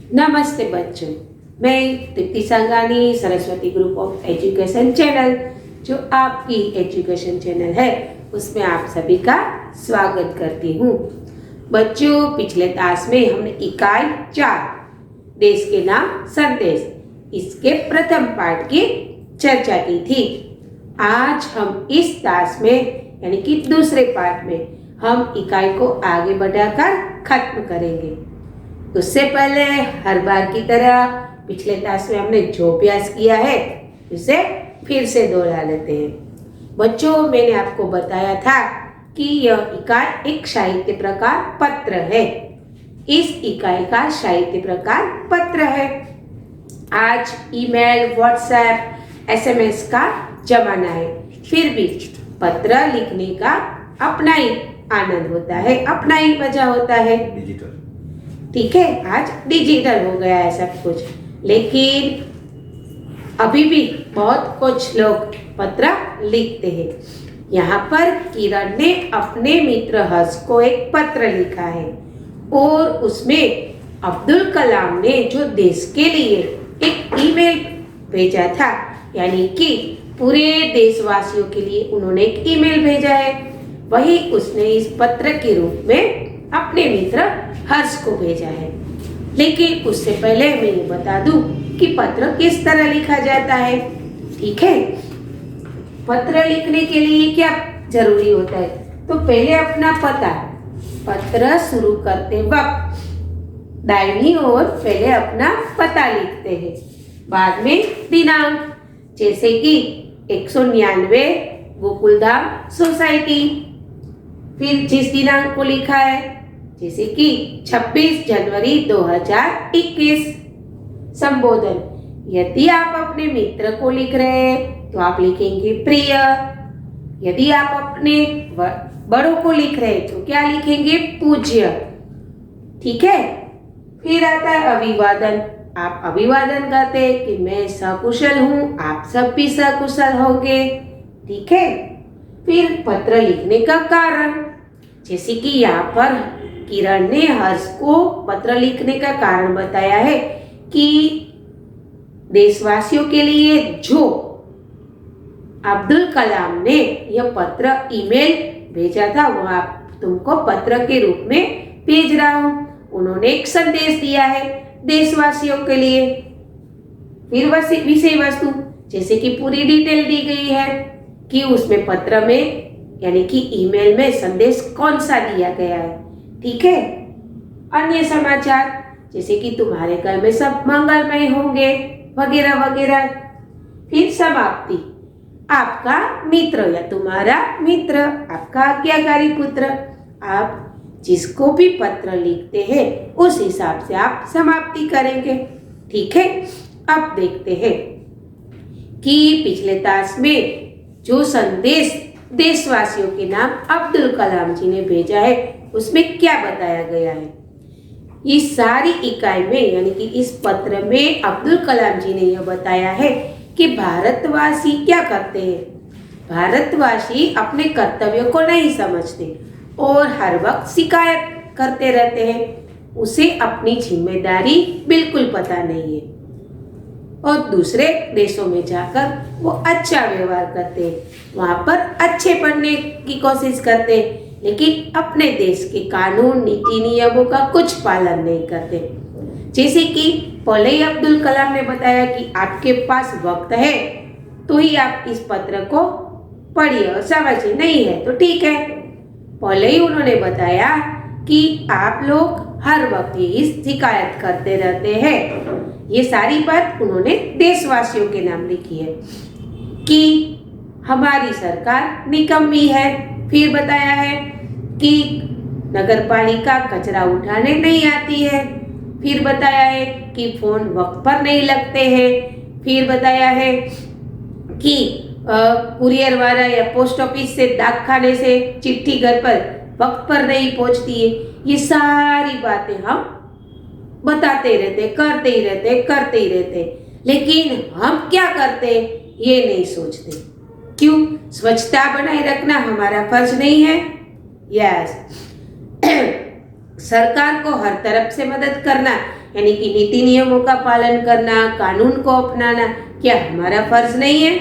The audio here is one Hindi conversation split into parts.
नमस्ते बच्चों, मैं Dipti Sangani Saraswati group of education channel जो आपकी एजुकेशन चैनल है उसमें आप सभी का स्वागत करती हूँ। बच्चों, पिछले क्लास में हमने इकाई 4 देश के नाम संदेश इसके प्रथम पाठ की चर्चा की थी। आज हम इस क्लास में यानी कि दूसरे पाठ में हम इकाई को आगे बढ़ाकर खत्म करेंगे। उससे पहले हर बार की तरह पिछले क्लास में हमने जो अभ्यास किया है उसे फिर से दोहरा लेते हैं। बच्चों, मैंने आपको बताया था कि यह इकाई एक साहित्य प्रकार पत्र है। इस इकाई का साहित्य प्रकार पत्र है। आज ईमेल, व्हाट्सएप, एसएमएस का जमाना है, फिर भी पत्र लिखने का अपना ही आनंद होता है, अपना ही मजा होता है। डिजिटल, ठीक है, आज डिजिटल हो गया है सब कुछ, लेकिन अभी भी बहुत कुछ लोग पत्र लिखते हैं। यहाँ पर किरण ने अपने मित्र हर्ष को एक पत्र लिखा है और उसमें अब्दुल कलाम ने जो देश के लिए एक ईमेल भेजा था, यानी कि पूरे देशवासियों के लिए उन्होंने एक ईमेल भेजा है, वही उसने इस पत्र के रूप में अपने मित्र हर्ष को भेजा है। लेकिन उससे पहले मैं ये बता दूं कि पत्र किस तरह लिखा जाता है। ठीक है, पत्र लिखने के लिए क्या जरूरी होता है? तो पहले अपना पता, पत्र शुरू करते वक्त दाहिनी ओर पहले अपना पता लिखते हैं, बाद में दिनांक, जैसे कि 199 गोकुलधाम सोसाइटी। फिर जिस दिनांक को लिखा है, जैसे कि 26 जनवरी 2021। संबोधन, यदि आप अपने मित्र को लिख रहे हैं तो आप लिखेंगे प्रिय। यदि आप अपने बड़ों को लिख रहे हैं तो क्या लिखेंगे? पूज्य। ठीक है, फिर आता है अभिवादन। आप अभिवादन करते हैं कि मैं सकुशल हूँ, आप सब भी सकुशल होंगे। ठीक है, फिर पत्र लिखने का कारण, जैसे कि यहाँ पर किरण ने हर्ष को पत्र लिखने का कारण बताया है कि देशवासियों के लिए जो अब्दुल कलाम ने यह पत्र ईमेल भेजा था वह आप तुमको पत्र के रूप में भेज रहा हूं। उन्होंने एक संदेश दिया है देशवासियों के लिए। फिर विषय वस्तु, जैसे कि पूरी डिटेल दी गई है कि उसमें पत्र में यानी कि ईमेल में संदेश कौन सा दिया गया है। ठीक है, अन्य समाचार, जैसे कि तुम्हारे घर में सब मंगलमय होंगे वगैरह वगैरह। फिर समाप्ति, आपका मित्र या तुम्हारा मित्र, आपका आज्ञाकारी पुत्र, आप जिसको भी पत्र लिखते हैं उस हिसाब से आप समाप्ति करेंगे। ठीक है, अब देखते हैं कि पिछले क्लास में जो संदेश देशवासियों के नाम अब्दुल कलाम जी ने भेजा है उसमें क्या बताया गया है। इस सारी इकाई में यानी कि इस पत्र में अब्दुल कलाम जी ने यह बताया है कि भारतवासी क्या करते हैं। भारतवासी अपने कर्तव्यों को नहीं समझते और हर वक्त शिकायत करते रहते हैं। उसे अपनी जिम्मेदारी बिल्कुल पता नहीं है और दूसरे देशों में जाकर वो अच्छा व्यवहार करते हैं, वहाँ पर अच्छे बनने की कोशिश करते हैं, लेकिन अपने देश के कानून, नीति, नियमों का कुछ पालन नहीं करते। जैसे कि पहले ही अब्दुल कलाम ने बताया कि आपके पास वक्त है तो ही आप इस पत्र को पढ़िए और समझिए, नहीं है तो ठीक है। पहले ही उन्होंने बताया कि आप लोग हर वक्त ही शिकायत करते रहते हैं। ये सारी बात उन्होंने देशवासियों के नाम लिखी है कि हमारी सरकार निकम्मी है। फिर बताया है कि नगरपालिका कचरा उठाने नहीं आती है। फिर बताया है कि फोन वक्त पर नहीं लगते हैं। फिर बताया है कि कुरियर वाला या पोस्ट ऑफिस से डाक खाने से चिट्ठी घर पर वक्त पर नहीं पहुंचती है। ये सारी बातें हम बताते रहते, करते ही रहते, लेकिन हम क्या करते ये नहीं सोचते। क्यों? स्वच्छता बनाए रखना हमारा फर्ज नहीं है? यस। सरकार को हर तरफ से मदद करना यानी कि नीति नियमों का पालन करना, कानून को अपनाना क्या हमारा फर्ज नहीं है?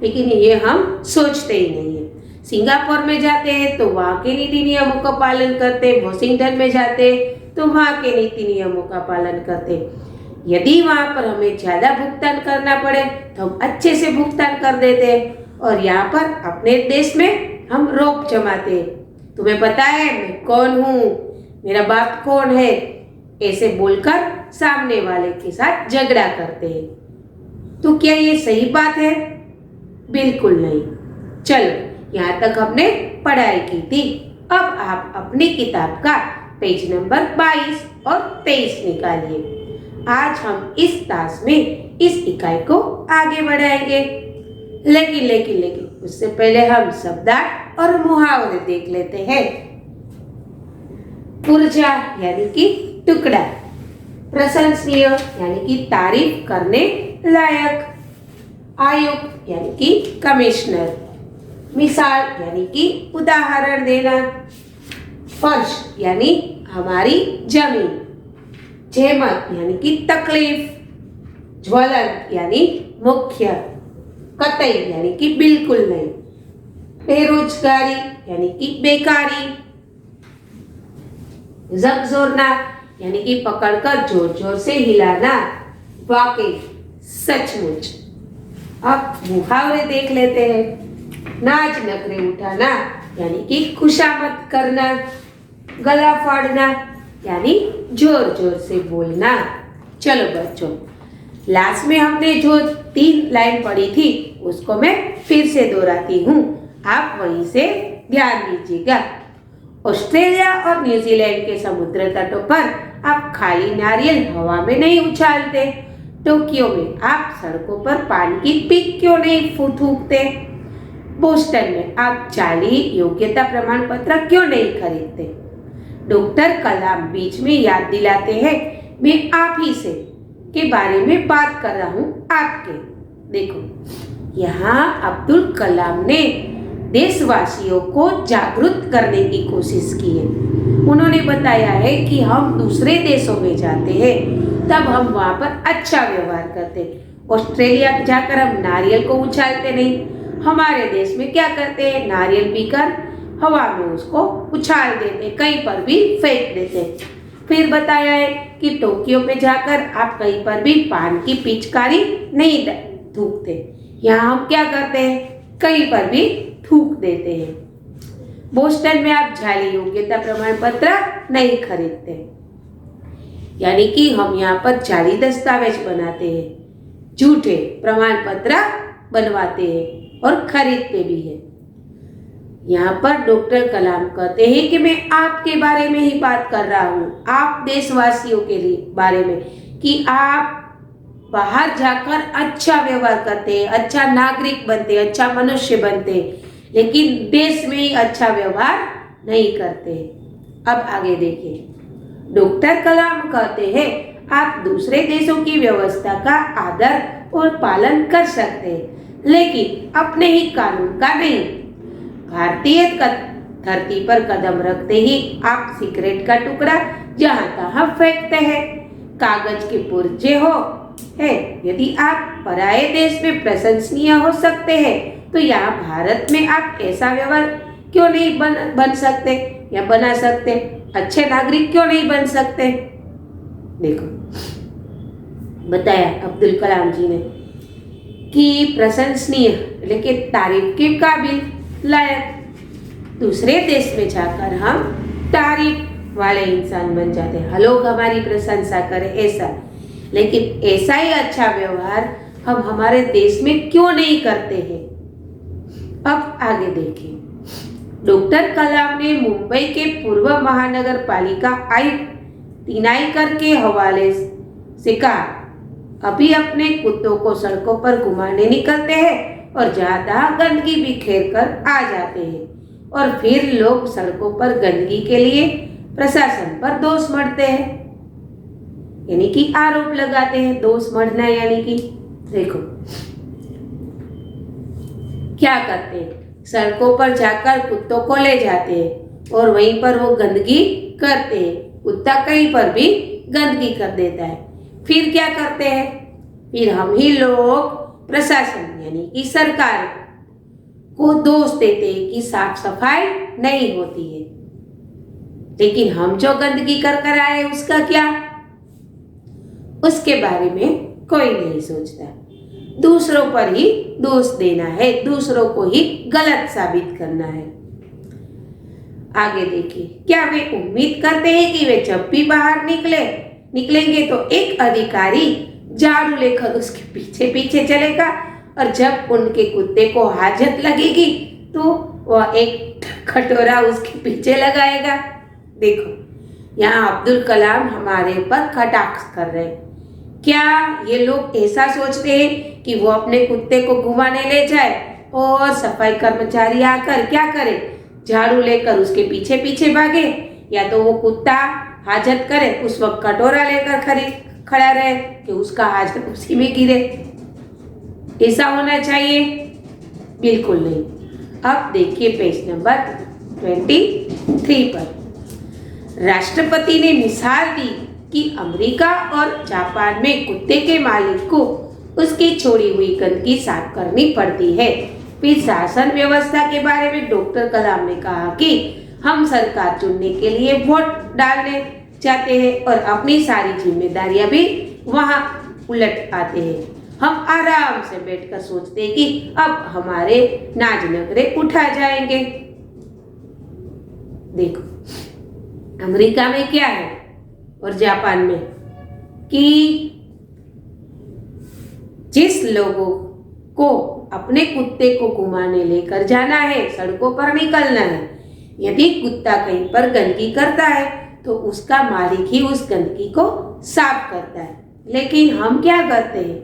लेकिन ये हम सोचते ही नहीं है। सिंगापुर में जाते हैं तो वहाँ के नीति नियमों का पालन करते, वॉशिंगटन में जाते तो वहाँ के नीति नियमों का पालन करते। यदि वहाँ पर हमें ज़्यादा भुगतान करना पड़े तो हम अच्छे से भुगतान कर देते, और यहाँ पर अपने देश में हम रोक जमाते। तुम्हें पता है मैं कौन हूँ, मेरा बाप कौन है, ऐसे बोलकर सामने वाले के साथ झगड़ा करते हैं। तो क्या ये सही बात है? बिल्कुल नहीं। चलो, यहाँ तक हमने पढ़ाई की थी। अब आप अपनी किताब का पेज नंबर 22 और 23 निकालिए। आज हम इस तास में इस इकाई को आगे बढ़ाएंगे। लेकिन उससे पहले हम शब्दार्थ और मुहावरे देख लेते हैं। पुर्जा यानी कि टुकड़ा, प्रशंसनीय यानी कि तारीफ करने लायक, आयुक्त यानी कि कमिश्नर, मिसाल यानी कि उदाहरण देना, फर्श यानी हमारी जमीन, जहमत यानी कि तकलीफ, ज्वलंत यानी मुख्य, कतई यानी कि बिल्कुल नहीं, बेरोजगारी यानी कि बेकारी, झकझोरना यानी कि पकड़कर जोर जोर से हिलाना, वाकई सचमुच। अब मुहावरे देख लेते हैं। नाच नखरे उठाना यानी कि खुशामद करना, गला फाड़ना यानी जोर जोर से बोलना। चलो बच्चों, लास्ट में हमने जो 3 लाइन पढ़ी थी उसको मैं फिर से दोहराती हूँ, आप वहीं से ध्यान दीजिएगा। ऑस्ट्रेलिया और न्यूजीलैंड के समुद्र तटों पर आप खाली नारियल हवा में नहीं उछालते। टोक्यो में आप सड़कों पर पानी की पिक क्यों नहीं थूकते? बोस्टन में आप जाली योग्यता प्रमाण पत्र क्यों नहीं खरीदते? डॉक्टर कलाम बीच में याद दिलाते हैं, मैं आप ही से के बारे में बात कर रहा हूँ आपके। देखो, यहाँ अब्दुल कलाम ने देशवासियों को जागरूक करने की कोशिश की है। उन्होंने बताया है कि हम दूसरे देशों में जाते हैं तब हम वहाँ पर अच्छा व्यवहार करते। ऑस्ट्रेलिया जाकर हम नारियल को उछालते नहीं, हमारे देश में क्या करते हैं, नारियल पीकर हवा में उसको उछाल देते, कहीं पर भी फेंक देते। फिर बताया है कि टोक्यो में जाकर आप कहीं पर भी पान की पिचकारी नहीं थूकते। यहाँ हम क्या करते हैं, कहीं पर भी थूक देते हैं। बोस्टन में आप जाली योग्यता प्रमाण पत्र नहीं खरीदते, यानी कि हम यहाँ पर जाली दस्तावेज बनाते हैं, झूठे प्रमाण पत्र बनवाते हैं और खरीदते भी हैं। यहाँ पर डॉक्टर कलाम कहते हैं कि मैं आपके बारे में ही बात कर रहा हूँ, आप देशवासियों के लिए बारे में, कि आप बाहर जाकर अच्छा व्यवहार करते हैं, अच्छा नागरिक बनते, अच्छा मनुष्य बनते, लेकिन देश में ही अच्छा व्यवहार नहीं करते। अब आगे देखिए, डॉक्टर कलाम कहते हैं आप दूसरे देशों की व्यवस्था का आदर और पालन कर सकते हैं, लेकिन अपने ही कानून का नहीं। भारतीय धरती पर कदम रखते ही आप सिगरेट का टुकड़ा जहां तहां फेंकते हैं, कागज के पुर्जे हो है। यदि आप पराये देश में प्रशंसनीय हो सकते हैं तो यहाँ भारत में आप ऐसा व्यवहार क्यों नहीं बन सकते या बना सकते? अच्छे नागरिक क्यों नहीं बन सकते? देखो, बताया अब्दुल कलाम जी ने कि प्रशंसनीय लेकिन तारीफ के काबिल, लायक। दूसरे देश में जाकर हम तारीफ वाले इंसान बन जाते हैं, लोग हमारी प्रशंसा करें ऐसा। लेकिन ऐसा ही अच्छा व्यवहार हम हमारे देश में क्यों नहीं करते हैं? अब आगे देखिए, डॉक्टर कलाम ने मुंबई के पूर्व महानगर पालिका आयुक्त तिनाईकर के हवाले से कहा, अभी अपने कुत्तों को सड़कों पर घुमाने निकलते हैं और जहाँ तहाँ गंदगी बिखेर कर आ जाते हैं, और फिर लोग सड़कों पर गंदगी के लिए प्रशासन पर दोष मढ़ते हैं, यानी कि आरोप लगाते हैं। दोष मढ़ना यानी कि देखो क्या करते हैं, सड़कों पर जाकर कुत्तों को ले जाते हैं और वहीं पर वो गंदगी करते हैं। कुत्ता कहीं पर भी गंदगी कर देता है। फिर क्या करते हैं? फिर हम ही लोग प्रशासन यानी कि सरकार को दोष देते हैं कि साफ सफाई नहीं होती है। लेकिन हम जो गंदगी कर कर आए उसका क्या? उसके बारे में कोई नहीं सोचता। दूसरों पर ही दोष देना है, दूसरों को ही गलत साबित करना है। आगे देखिए, क्या वे उम्मीद करते हैं कि वे जब भी बाहर निकलेंगे तो एक अधिकारी झाड़ू लेकर उसके पीछे पीछे चलेगा और जब उनके कुत्ते को हाजत लगेगी तो वह एक कटोरा उसके पीछे लगाएगा। देखो, यहाँ अब्दुल कलाम हमारे ऊपर कटाक्ष कर रहे हैं। क्या ये लोग ऐसा सोचते हैं कि वो अपने कुत्ते को घुमाने ले जाए और सफाई कर्मचारी आकर क्या करे? झाड़ू लेकर उसके पीछे पीछे भागे, या तो वो कुत्ता हाजत करे उस वक्त कटोरा लेकर खड़ा रहे कि उसका हाजत उसी में गिरे? ऐसा होना चाहिए? बिल्कुल नहीं। अब देखिए पेज नंबर 23 पर राष्ट्रपति ने मिसाल दी कि अमेरिका और जापान में कुत्ते के मालिक को उसकी छोड़ी हुई गंदगी साफ करनी पड़ती है। फिर शासन व्यवस्था के बारे में डॉक्टर कलाम ने कहा कि हम सरकार चुनने के लिए वोट डालने जाते हैं और अपनी सारी जिम्मेदारियां भी वहां उलट आते हैं। हम आराम से बैठकर सोचते हैं कि अब हमारे नाज नखरे उठा जाएंगे। देखो, अमेरिका में क्या है और जापान में कि जिस लोगों को अपने कुत्ते को घुमाने लेकर जाना है, सड़कों पर निकलना है, यदि कुत्ता कहीं पर गंदगी करता है तो उसका मालिक ही उस गंदगी को साफ करता है। लेकिन हम क्या करते हैं?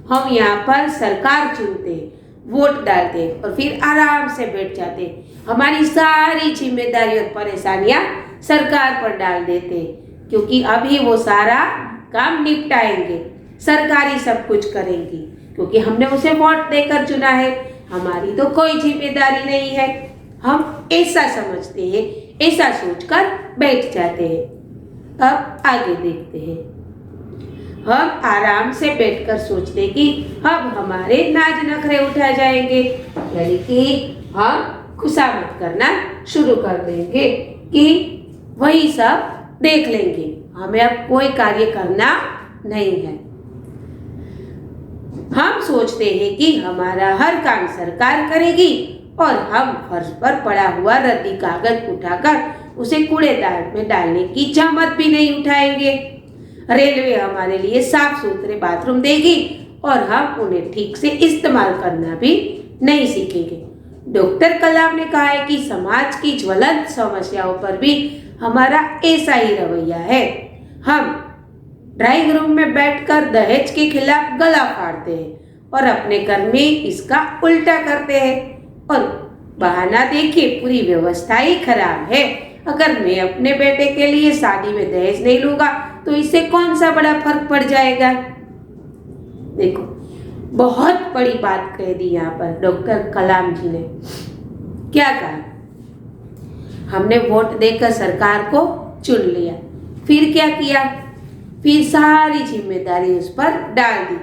हम यहाँ पर सरकार चुनते हैं, वोट डालते हैं और फिर आराम से बैठ जाते हैं। हमारी सारी जिम्मेदारी और परेशानियां सरकार पर डाल देते हैं, क्योंकि अभी वो सारा काम निपटाएंगे, सरकार ही सब कुछ करेंगी, क्योंकि हमने उसे वोट देकर चुना है, हमारी तो कोई जिम्मेदारी नहीं है। हम ऐसा समझते हैं, ऐसा सोचकर बैठ जाते हैं। अब आगे देखते हैं। हम आराम से बैठकर सोचते हैं कि अब हमारे नाज नखरे उठा जाएंगे, यानी कि हम खुशामद करना शुरू कर देंगे कि वही सब देख लेंगे, हमें अब कोई कार्य करना नहीं है। हम सोचते हैं कि हमारा हर काम सरकार करेगी और हम फर्श पर पड़ा हुआ रद्दी कागज उठाकर उसे कूड़ेदान में डालने की जहमत भी नहीं उठाएंगे। रेलवे हमारे लिए साफ सुथरे बाथरूम देगी और हम उन्हें ठीक से इस्तेमाल करना भी नहीं सीखेंगे। डॉक्टर कलाम ने कहा है कि समाज की ज्वलंत समस्याओं पर भी हमारा ऐसा ही रवैया है। हम ड्राइंग रूम में बैठकर दहेज के खिलाफ गला फाड़ते हैं और अपने घर में इसका उल्टा करते हैं और बहाना देखिए पूरी व्यवस्था ही खराब है। अगर मैं अपने बेटे के लिए शादी में दहेज नहीं लूंगा तो इससे कौन सा बड़ा फर्क पड़ जाएगा। देखो, बहुत बड़ी बात कह दी यहाँ पर डॉक्टर कलाम जी ने। क्या कहा? हमने वोट देकर सरकार को चुन लिया, फिर क्या किया? फिर सारी जिम्मेदारी उस पर डाल दी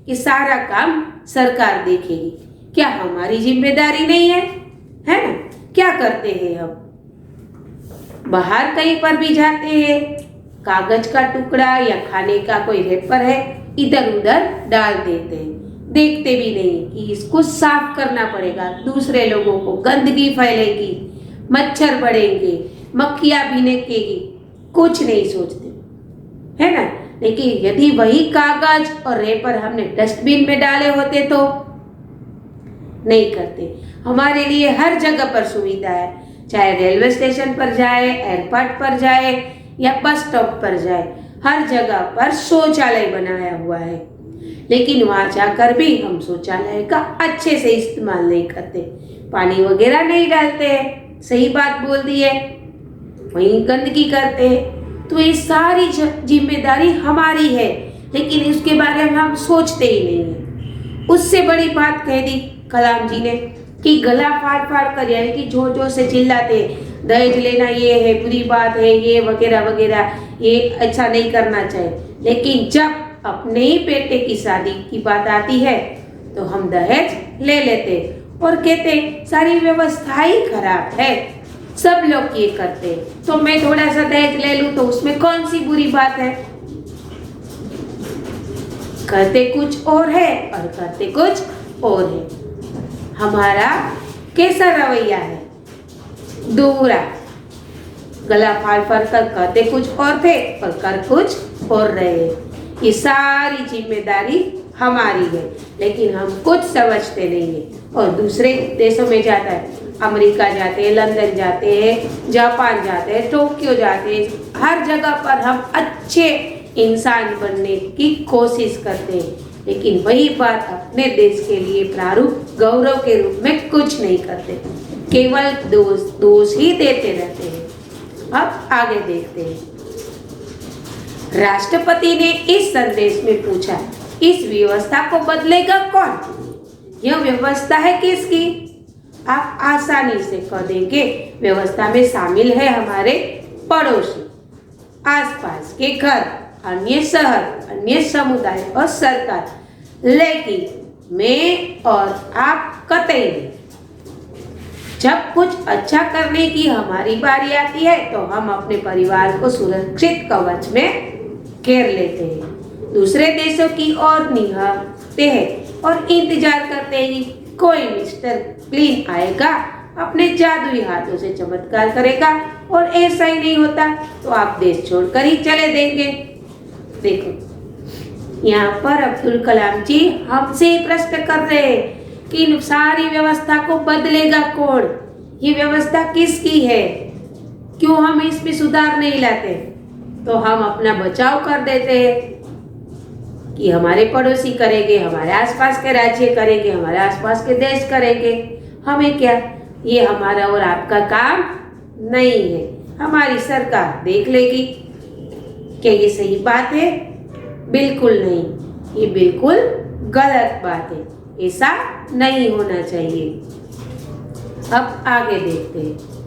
कि सारा काम सरकार देखेगी। क्या हमारी जिम्मेदारी नहीं है? है ना? क्या करते हैं हम? बाहर कहीं पर भी जाते हैं, कागज का टुकड़ा या खाने का कोई रेपर है, इधर उधर डाल देते हैं, देखते भी नहीं कि इसको साफ करना पड़ेगा, दूसरे लोगों को गंदगी फैलेगी, मच्छर बढ़ेंगे, मक्खियां भिनकेगी, कुछ नहीं सोचते, है ना। लेकिन यदि वही कागज और रेपर हमने डस्टबिन में डाले होते तो नहीं करते। हमारे लिए हर जगह पर सुविधा है, चाहे रेलवे स्टेशन पर जाए, एयरपोर्ट पर जाए या बस स्टॉप पर जाए, हर जगह पर शौचालय बनाया हुआ है। लेकिन वहां जाकर भी हम शौचालय का अच्छे से इस्तेमाल नहीं करते, पानी वगैरह नहीं डालते हैं, सही बात बोल दी है, वहीं गंदगी करते हैं। तो ये सारी जिम्मेदारी हमारी है, लेकिन उसके बारे में हम सोचते ही नहीं है। उससे बड़ी बात कह दी कलाम जी ने कि गला फाड़ फाड़ कर, यानी कि जोर जोर से चिल्लाते, दहेज लेना ये है, बुरी बात है, ये वगैरह वगैरह, ये अच्छा नहीं करना चाहिए। लेकिन जब अपने ही बेटे की शादी की बात आती है तो हम दहेज ले लेते और कहते सारी व्यवस्था ही खराब है, सब लोग ये करते, तो मैं थोड़ा सा दहेज ले लूं तो उसमें कौन सी बुरी बात है। करते कुछ और है और करते कुछ और है। हमारा कैसा रवैया है? दूसरा, गला फाड़ फाड़ कर करते कुछ और थे और कर कुछ और रहे। ये सारी जिम्मेदारी हमारी है, लेकिन हम कुछ समझते नहीं है और दूसरे देशों में जाता है, अमेरिका जाते हैं, लंदन जाते हैं, जापान जाते हैं, टोक्यो जाते हैं, हर जगह पर हम अच्छे इंसान बनने की कोशिश करते हैं, लेकिन वही बात अपने देश के लिए प्रारूप गौरव के रूप में कुछ नहीं करते, केवल दोष ही देते रहते हैं। अब आगे देखते हैं। राष्ट्रपति ने इस संदेश में पूछा, इस व्यवस्था को बदलेगा कौन? यह व्यवस्था है किसकी? आप आसानी से कह देंगे व्यवस्था में शामिल है हमारे पड़ोसी, आसपास के घर, अन्य शहर, अन्य समुदाय और सरकार, लेकिन मैं और आप कतई नहीं। जब कुछ अच्छा करने की हमारी बारी आती है तो हम अपने परिवार को सुरक्षित कवच में घेर लेते हैं, दूसरे देशों की ओर निहारते हैं और इंतजार करते हैं कोई मिस्टर क्लीन आएगा, अपने जादुई हाथों से चमत्कार करेगा, और ऐसा ही नहीं होता तो आप देश छोड़कर ही चले देंगे। देखो यहाँ पर अब्दुल कलाम जी हमसे प्रश्न कर रहे हैं कि इन सारी व्यवस्था को बदलेगा कौन? ये व्यवस्था किसकी है? क्यों हम इसमें सुधार नहीं लाते? तो हम अपना बचाव कर देते हैं कि हमारे पड़ोसी करेंगे, हमारे आसपास के राज्य करेंगे, हमारे आसपास के देश करेंगे, हमें क्या, ये हमारा और आपका काम नहीं है, हमारी सरकार देख लेगी। क्या ये सही बात है? बिल्कुल नहीं, ये बिल्कुल गलत बात है, ऐसा नहीं होना चाहिए। अब आगे देखते हैं।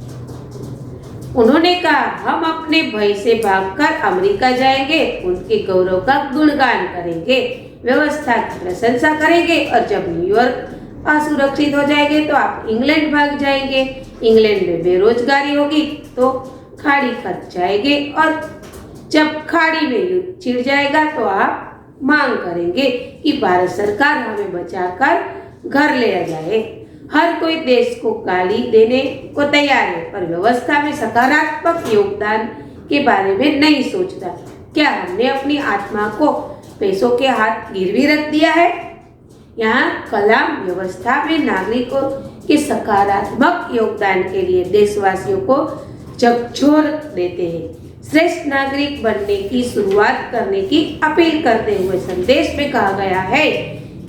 उन्होंने कहा हम अपने भय से भागकर अमेरिका जाएंगे, उनके गौरव का गुणगान करेंगे, व्यवस्था की प्रशंसा करेंगे, और जब न्यूयॉर्क असुरक्षित हो जाएंगे तो आप इंग्लैंड भाग जाएंगे, इंग्लैंड में बेरोजगारी होगी तो खाड़ी खर्च जाएंगे, और जब खाड़ी में युद्ध छिड़ जाएगा तो आप मांग करेंगे कि भारत सरकार हमें बचाकर घर ले जाए। हर कोई देश को गाली देने को तैयार है पर व्यवस्था में सकारात्मक योगदान के बारे में नहीं सोचता। क्या हमने अपनी आत्मा को पैसों के हाथ गिरवी रख दिया है? यहाँ कलाम व्यवस्था में नागरिकों के सकारात्मक योगदान के लिए देशवासियों को झकझोर देते हैं, श्रेष्ठ नागरिक बनने की शुरुआत करने की अपील करते हुए संदेश में कहा गया है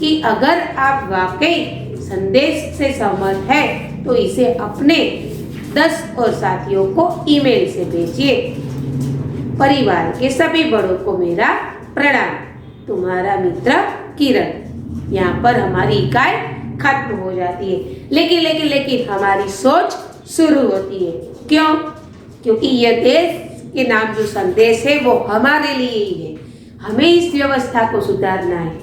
कि अगर आप वाकई संदेश से सहमत है तो इसे अपने 10 और साथियों को ईमेल से भेजिए। परिवार के सभी बड़ों को मेरा प्रणाम, तुम्हारा मित्र किरण। यहाँ पर हमारी इकाई खत्म हो जाती है, लेकिन हमारी सोच शुरू होती है। क्यों? क्योंकि यह देश के नाम जो संदेश है वो हमारे लिए ही है, हमें इस व्यवस्था को सुधारना है।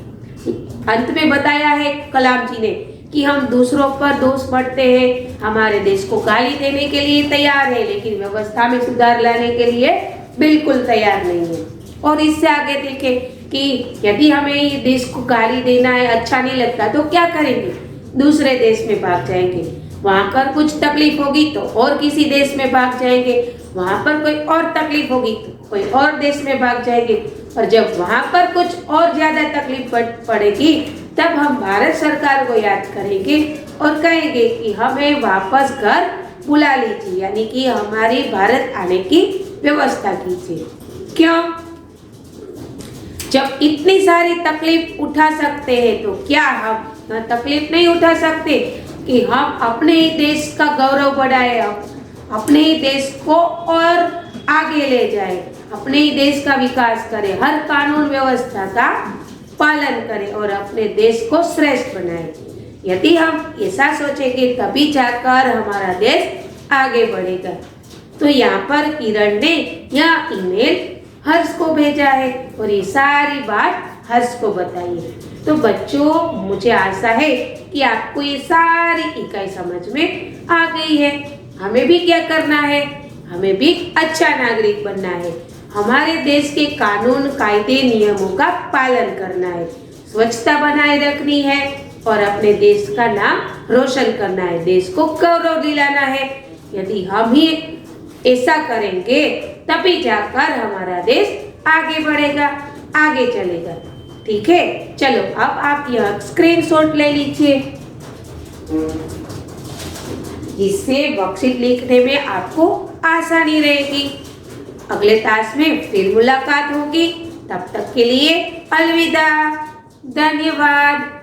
अंत में बताया है कलाम जी ने कि हम दूसरों पर दोष बढ़ते हैं, हमारे देश को गाली देने के लिए तैयार है, लेकिन व्यवस्था में सुधार लाने के लिए बिल्कुल तैयार नहीं है। और इससे आगे देखें कि यदि हमें ये देश को गाली देना है, अच्छा नहीं लगता, तो क्या करेंगे? दूसरे देश में भाग जाएंगे, वहां पर कुछ तकलीफ होगी तो और किसी देश में भाग जाएंगे, वहां पर कोई और तकलीफ होगी तो कोई और देश में भाग जाएंगे, और जब वहां पर कुछ और ज्यादा तकलीफ पड़ेगी तब हम भारत सरकार को याद करेंगे और कहेंगे कि हमें वापस घर बुला लीजिए, यानी कि हमारी भारत आने की व्यवस्था कीजिए। क्यों? जब इतनी सारी तकलीफ उठा सकते हैं तो क्या हम तकलीफ नहीं उठा सकते कि हम अपने ही देश का गौरव बढ़ाए, अपने ही देश को और आगे ले जाए, अपने ही देश का विकास करें, हर कानून व्यवस्था का पालन करें और अपने देश को श्रेष्ठ बनाएं। यदि हम ऐसा सोचेंगे तभी जाकर हमारा देश आगे बढ़ेगा। तो यहाँ पर किरण ने यह ईमेल हर्ष को भेजा है और ये सारी बात हर्ष को बताई है। तो बच्चों, मुझे आशा है कि आपको ये सारी इकाई समझ में आ गई है। हमें भी क्या करना है? हमें भी अच्छा नागरिक बनना है। हमारे देश के कानून, कायदे, नियमों का पालन करना है, स्वच्छता बनाए रखनी है और अपने देश का नाम रोशन करना है, देश को गौरव दिलाना है। यदि हम ही ऐसा करेंगे तभी जाकर हमारा देश आगे बढ़ेगा, आगे चलेगा। ठीक है, चलो अब आप यह स्क्रीनशॉट ले लीजिए, जिससे वर्कशीट लिखने में आपको आसानी रहेगी। अगले क्लास में फिर मुलाकात होगी, तब तक के लिए अलविदा, धन्यवाद।